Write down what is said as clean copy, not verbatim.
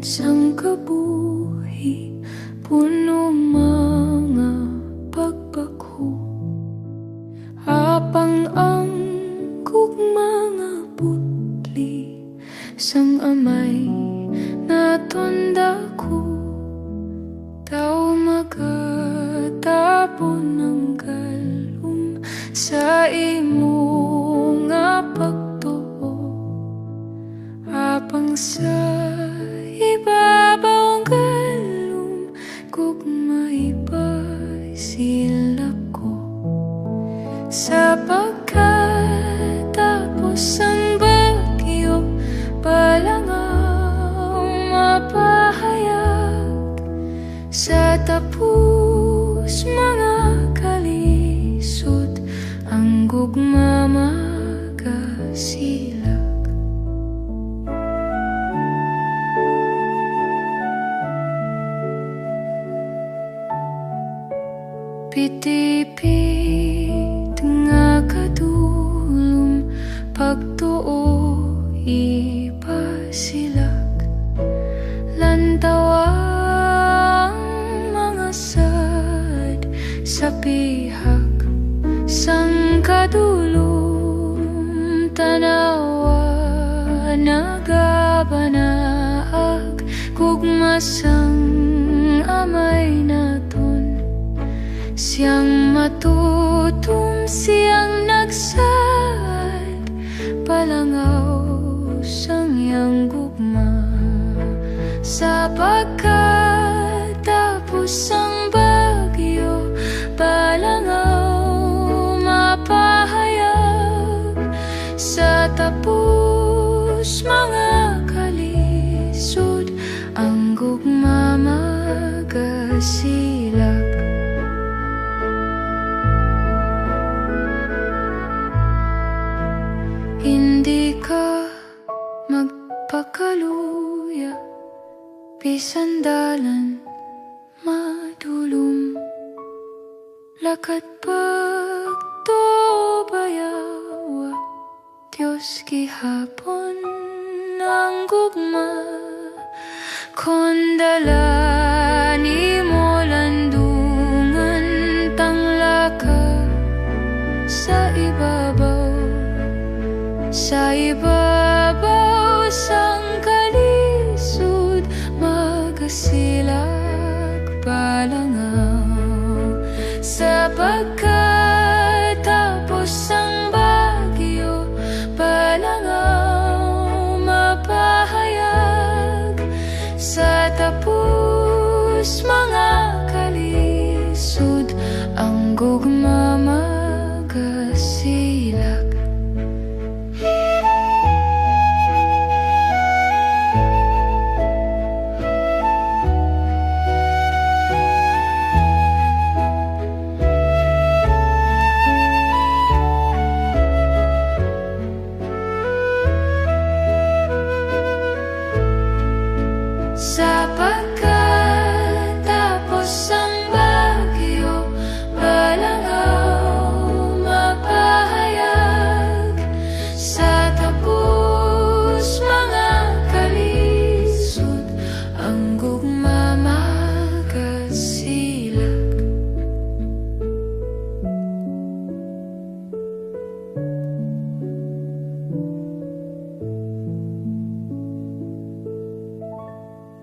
sang kabuhi, puno mga pagbaku. Apang ang mga putli sang amay natonda ko. Tao magatapon ng galum sa imo nga pagtuo. Apang sa ibabaw ang galum kung maipasilap ko. Sa pagkatapos ang bagyo, palangaw mapahayag. Sa tapos mga kalisod, ang gugma magasilag. Pitipit nga kadulom, pagtuo ipasilag. Lantawang mga sad sa pihak sang kadulom, tanawa nagabanaag kugmasang amay naton. Siyang matutum, siyang nagsad, palangaw sang iyang gugma. Sa pagkatapos ang bagyo, palangaw mapahayag. Sa tapos mga kalisod, ang gugma magasilag. Hindi ka magpakaluya, pisandalan madulom. Lakat pagtubayawa, Diyos gihapon ang gugma. Kondala ni mo landungan, tanglaka sa ibabaw. Sa ibabaw sang kalisod, magasilag palangaw. Sa pagkatapos ang bagyo, palangaw mapahayag. Sa tapos mga kalisod, ang gugma magasilag. Sa pagka